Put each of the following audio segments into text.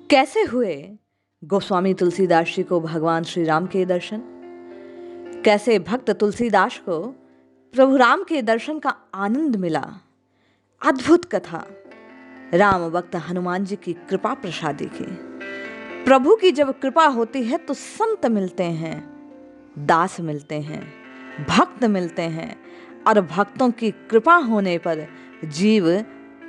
कैसे हुए गोस्वामी तुलसीदास जी को भगवान श्री राम के दर्शन? कैसे भक्त तुलसीदास को प्रभु राम के दर्शन का आनंद मिला? अद्भुत कथा राम भक्त हनुमान जी की कृपा प्रसादी की। प्रभु की जब कृपा होती है तो संत मिलते हैं, दास मिलते हैं, भक्त मिलते हैं, और भक्तों की कृपा होने पर जीव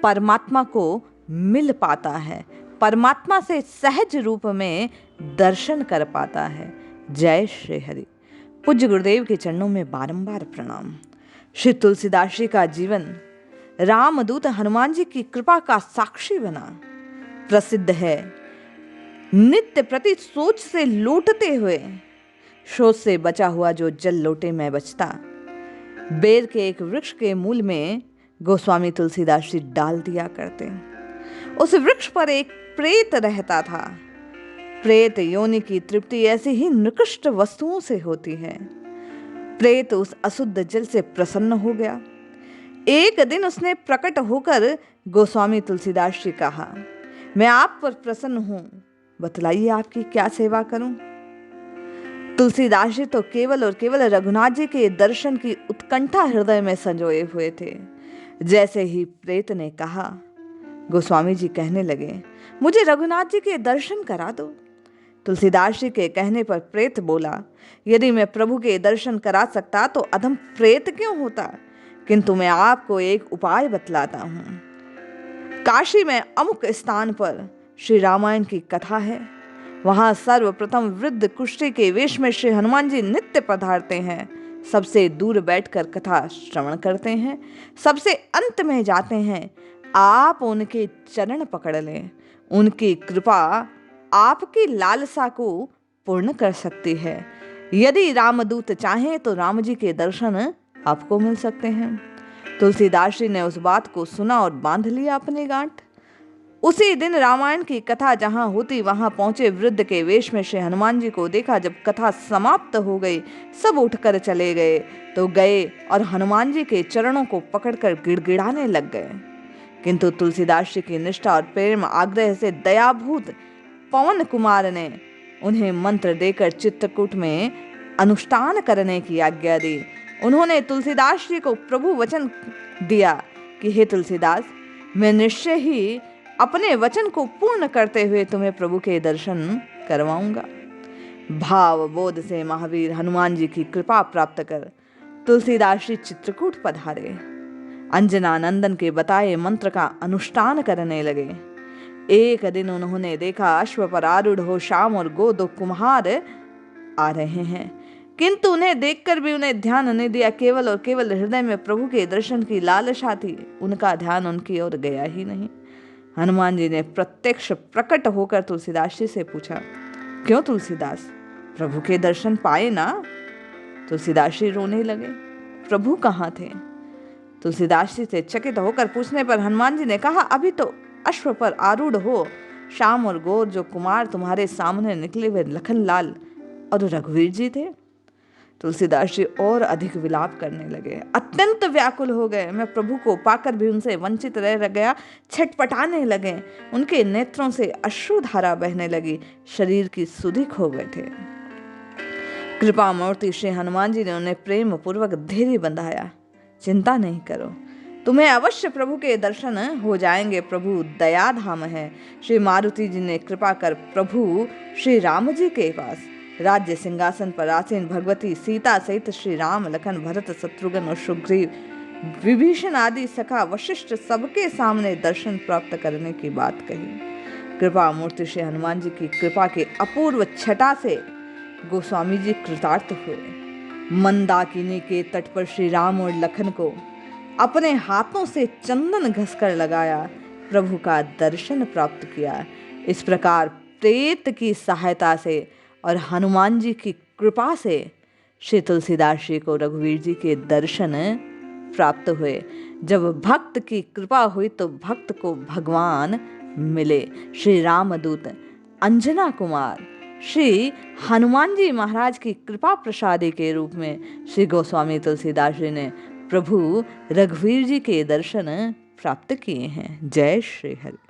परमात्मा को मिल पाता है, परमात्मा से सहज रूप में दर्शन कर पाता है। जय श्री हरि। पूज्य गुरुदेव के चरणों में बारंबार प्रणाम। श्री तुलसीदास जी का जीवन रामदूत हनुमान जी की कृपा का साक्षी बना। प्रसिद्ध है, नित्य प्रति सोच से लौटते हुए शोच से बचा हुआ जो जल लोटे में बचता। बेर के एक वृक्ष के मूल में गोस्वामी तुलसीदास जी डाल दिया करते। उस वृक्ष पर एक प्रेत रहता था। प्रेत योनि की तृप्ति ऐसी ही निकृष्ट वस्तुओं से होती है। प्रेत उस अशुद्ध जल से प्रसन्न हो गया। एक दिन उसने प्रकट होकर गोस्वामी तुलसीदास जी कहा, मैं आप पर प्रसन्न हूं, बतलाइए आपकी क्या सेवा करूं। तुलसीदास जी तो केवल और केवल रघुनाथ जी के दर्शन की उत्कंठा हृदय में संजोए हुए थे। जैसे ही प्रेत ने कहा, गोस्वामी जी कहने लगे, मुझे रघुनाथ जी के दर्शन करा दो। तुलसीदास जी के कहने पर प्रेत बोला, यदि मैं प्रभु के दर्शन करा सकता तो अधम प्रेत क्यों होता, किंतु मैं आपको एक उपाय बतलाता हूं। काशी में अमुक स्थान पर श्री रामायण की कथा है। वहां सर्वप्रथम वृद्ध कुष्ठी के वेश में श्री हनुमान जी नित्य पधारते हैं। सबसे दूर बैठकर कथा श्रवण करते हैं, सबसे अंत में जाते हैं। आप उनके चरण पकड़ लें, उनकी कृपा आपकी लालसा को पूर्ण कर सकती है। यदि रामदूत चाहें तो राम जी के दर्शन आपको मिल सकते हैं। तुलसीदास जी ने उस बात को सुना और बांध लिया अपनी गांठ। उसी दिन रामायण की कथा जहां होती वहां पहुंचे। वृद्ध के वेश में श्री हनुमान जी को देखा। जब कथा समाप्त हो गई, सब उठकर चले गए तो गए और हनुमान जी के चरणों को पकड़कर गिड़गिड़ाने लग गए। किंतु तुलसीदास जी की निष्ठा और प्रेम आग्रह से दयाभूत पवन कुमार ने उन्हें मंत्र देकर चित्रकूट में अनुष्ठान करने की आज्ञा दी। उन्होंने तुलसीदास जी को प्रभु वचन दिया कि हे तुलसीदास, मैं निश्चय ही अपने वचन को पूर्ण करते हुए तुम्हें प्रभु के दर्शन करवाऊंगा। भाव बोध से महावीर हनुमान जी की कृपा प्राप्त कर तुलसीदास जी चित्रकूट पधारे। अंजना नंदन के बताए मंत्र का अनुष्ठान करने लगे। एक दिन उन्होंने देखा अश्व पर आरूढ़ हो श्याम और गो दो कुम्हार आ रहे हैं, किंतु उन्हें देखकर भी उन्हें ध्यान नहीं दिया। केवल और केवल हृदय में प्रभु के दर्शन की लालसा थी, उनका ध्यान उनकी ओर गया ही नहीं। हनुमान जी ने प्रत्यक्ष प्रकट होकर तुलसीदास जी से पूछा, क्यों तुलसीदास, प्रभु के दर्शन पाए ना? तुलसीदास जी रोने लगे। प्रभु कहाँ थे? तुलसीदास जी से चकित होकर पूछने पर हनुमान जी ने कहा, अभी तो अश्व पर आरूढ़ हो श्याम और गौर जो कुमार तुम्हारे सामने निकले हुए लखनलाल और रघुवीर जी थे। तुलसीदास जी और अधिक विलाप करने लगे, अत्यंत व्याकुल हो गए। मैं प्रभु को पाकर भी उनसे वंचित रह गया। छटपटाने लगे, उनके नेत्रों से अश्रुधारा बहने लगी, शरीर की सुधि खो बैठे। कृपा मूर्ति श्री हनुमान जी ने उन्हें प्रेम पूर्वक धैर्य बंधाया। चिंता नहीं करो, तुम्हें अवश्य प्रभु के दर्शन हो जाएंगे। प्रभु दयाधाम है। श्री मारुति जी ने कृपा कर प्रभु श्री राम जी के पास राज्य सिंहासन पर आसीन भगवती सीता सहित श्री राम, लखन, भरत, शत्रुघ्न और सुग्रीव, विभीषण आदि सखा वशिष्ठ सबके सामने दर्शन प्राप्त करने की बात कही। कृपा मूर्ति श्री हनुमान जी की कृपा के अपूर्व छटा से गोस्वामी जी कृतार्थ हुए। मंदाकिनी के तट पर श्री राम और लखन को अपने हाथों से चंदन घसकर लगाया, प्रभु का दर्शन प्राप्त किया। इस प्रकार प्रेत की सहायता से और हनुमान जी की कृपा से श्री तुलसीदास जी को रघुवीर जी के दर्शन प्राप्त हुए। जब भक्त की कृपा हुई तो भक्त को भगवान मिले। श्री रामदूत अंजना कुमार श्री हनुमान जी महाराज की कृपा प्रसादी के रूप में श्री गोस्वामी तुलसीदास जी ने प्रभु रघुवीर जी के दर्शन प्राप्त किए हैं। जय श्री हरि।